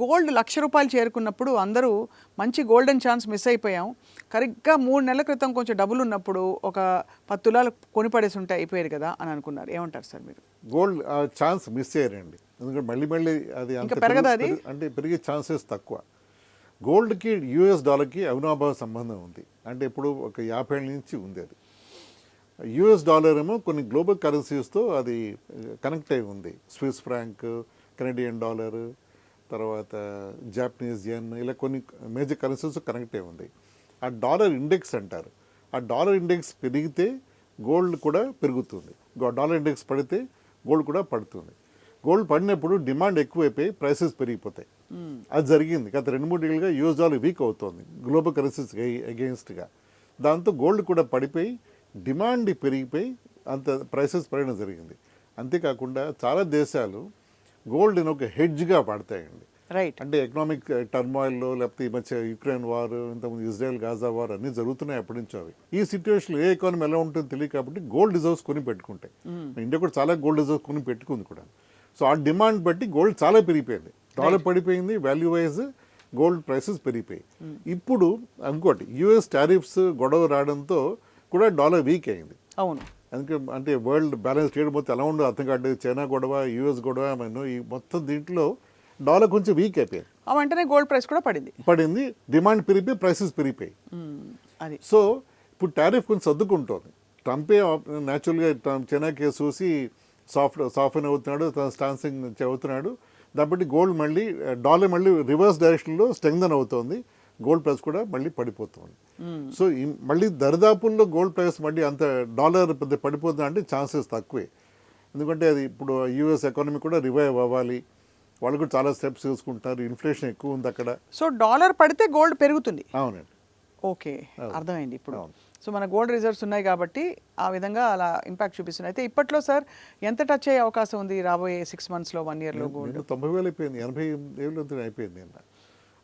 Gold ₹1,00,000 చేరుకున్నప్పుడు అందరూ మంచి గోల్డెన్ ఛాన్స్ మిస్ అయిపోయాం. కరెక్ట్‌గా 3 నెలల క్రితం కొంచెం డబ్బులున్నప్పుడు ఒక 10 తులాలు కొనిపడేసి ఉంటే అయిపోయేది కదా అని అనుకున్నారు. ఏమంటారు సార్ మీరు? గోల్డ్ ఆ ఛాన్స్ మిస్ అయ్యారండి. ఎందుకంటే మళ్ళీ అది ఇంకా పెరగదా అది? అంటే పెరిగే ఛాన్సెస్ తక్కువ. గోల్డ్కి యూఎస్ డాలర్కి అవినాభావ సంబంధం ఉంది. అంటే ఇప్పుడు ఒక 50 ఏళ్ళ నుంచి ఉంది అది. యూఎస్ డాలర్ ఏమో కొన్ని గ్లోబల్ కరెన్సీస్తో అది కనెక్ట్ అయి ఉంది. స్విస్ ఫ్రాంక్, కెనడియన్ డాలర్, తర్వాత జాపనీస్ యెన్, ఇలా కొన్ని మేజర్ కరెన్సీస్ కనెక్ట్ అయి ఉంది. ఆ డాలర్ ఇండెక్స్ అంటారు. ఆ డాలర్ ఇండెక్స్ పెరిగితే గోల్డ్ కూడా పెరుగుతుంది. డాలర్ ఇండెక్స్ పడితే గోల్డ్ కూడా పడుతుంది. గోల్డ్ పడినప్పుడు డిమాండ్ ఎక్కువైపోయి ప్రైసెస్ పెరిగిపోతాయి. అది జరిగింది. గత 2-3 ఏళ్ళుగా యూఎస్ డాలర్ వీక్ అవుతుంది గ్లోబల్ కరెన్సీస్ అగెయిన్స్ట్గా. దాంతో గోల్డ్ కూడా పడిపోయి డిమాండ్ పెరిగిపోయి అంత ప్రైసెస్ పెరగడం జరిగింది. అంతేకాకుండా చాలా దేశాలు గోల్డ్ని ఒక హెడ్జ్గా వాడతాయండి. రైట్. అంటే ఎకనామిక్ టర్మాయిల్లో, లేకపోతే ఈ మధ్య యుక్రెయిన్ వార్, ఇంతకుముందు ఇజ్రాయెల్ గాజా వార్ అన్నీ జరుగుతున్నాయి అప్పటి నుంచి. అవి ఈ సిచ్యువేషన్లో ఏ ఎకానమీ ఎలా ఉంటుందో తెలియదు కాబట్టి గోల్డ్ రిజర్వ్స్ కొని పెట్టుకుంటాయి. ఇండియా కూడా చాలా గోల్డ్ రిజర్వ్స్ కొని పెట్టుకుంది కూడా. సో ఆ డిమాండ్ బట్టి గోల్డ్ చాలా పెరిగిపోయింది. డాలర్ పడిపోయింది, వాల్యూ వైజ్ గోల్డ్ ప్రైసెస్ పెరిగిపోయాయి. ఇప్పుడు ఇంకోటి యూఎస్ టారిఫ్స్ గొడవ రావడంతో కూడా డాలర్ వీక్ అయింది. అవును. అందుకే అంటే వరల్డ్ బ్యాలెన్స్ ట్రేడ్ మొత్తం ఎలా ఉండదు అర్థం కాదు. చైనా గొడవ, యూఎస్ గొడవ, ఈ మొత్తం దీంట్లో డాలర్ కొంచెం వీక్ అయిపోయింది. ఆ వెంటనే గోల్డ్ ప్రైస్ కూడా పడింది. డిమాండ్ పెరిగిపోయి ప్రైసెస్ పెరిగిపోయి. అది సో ఇప్పుడు టారిఫ్ కొంచెం సర్దుకుంటుంది. ట్రంపే న్యాచురల్గా చైనా కేసు చూసి సాఫ్ట్ అవుతున్నాడు, తన స్టాన్సింగ్ అవుతున్నాడు. దాన్ని గోల్డ్ మళ్ళీ డాలర్ మళ్ళీ రివర్స్ డైరెక్షన్లో స్ట్రెంగ్థన్ అవుతుంది. గోల్డ్ ప్రైస్ కూడా మళ్ళీ పడిపోతుంది. సో మళ్ళీ దరిదాపుల్లో గోల్డ్ ప్రైస్ మళ్ళీ అంత డాలర్ పెద్ద పడిపోతుంది అంటే ఛాన్సెస్ తక్కువే. ఎందుకంటే అది ఇప్పుడు యూఎస్ ఎకానమీ కూడా రివైవ్ అవ్వాలి. వాళ్ళు కూడా చాలా స్టెప్స్ తీసుకుంటున్నారు. ఇన్ఫ్లేషన్ ఎక్కువ ఉంది అక్కడ. సో డాలర్ పడితే గోల్డ్ పెరుగుతుంది. అవునండి. ఓకే, అర్థమైంది ఇప్పుడు. సో మన గోల్డ్ రిజర్వ్స్ ఉన్నాయి కాబట్టి ఆ విధంగా అలా ఇంపాక్ట్ చూపిస్తున్నాయి. అయితే ఇప్పట్లో సార్ ఎంత టచ్ అయ్యే అవకాశం ఉంది రాబోయే 6 monthsలో 1 yearలో గోల్డ్? 90,000 అయిపోయింది, 88,000 అయిపోయింది.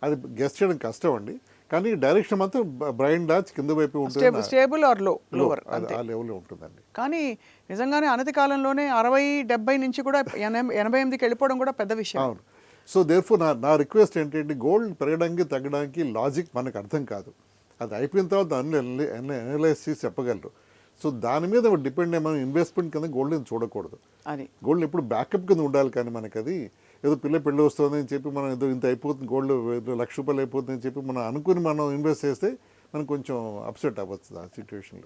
అది గెస్ట్ చేయడం కష్టం అండి. కానీ డైరెక్షన్ మాత్రం బ్రైన్ డాచ్ కింద వైపు ఉంటుంది. స్టేబుల్ ఆర్ లోవర్ ఆ లెవెల్లో ఉంటుందండి. కానీ నిజంగానే అనతి కాలంలోనే 60-70 నుంచి కూడా 88కి వెళ్ళిపోవడం కూడా పెద్ద విషయం. అవును. సో దేర్ఫోర్ నా రిక్వెస్ట్ ఏంటంటే గోల్డ్ పెరగడానికి తగ్గడానికి లాజిక్ మనకు అర్థం కాదు. అది అయిపోయిన తర్వాత అనలైజ్ చేసి చెప్పగలరు. సో దాని మీద డిపెండ్ అయ్యి మనం ఇన్వెస్ట్మెంట్ కింద గోల్డ్ని చూడకూడదు. అది గోల్డ్ ఎప్పుడు బ్యాకప్ కింద ఉండాలి. కానీ మనకి అది ఏదో పెళ్ళి వస్తుంది అని చెప్పి మనం ఏదో ఇంత అయిపోతుంది, గోల్డ్ ₹1,00,000 అయిపోతుంది అని చెప్పి మనం అనుకుని మనం ఇన్వెస్ట్ చేస్తే మనం కొంచెం అప్సెట్ అవ్వచ్చు ఆ సిచ్యువేషన్లో.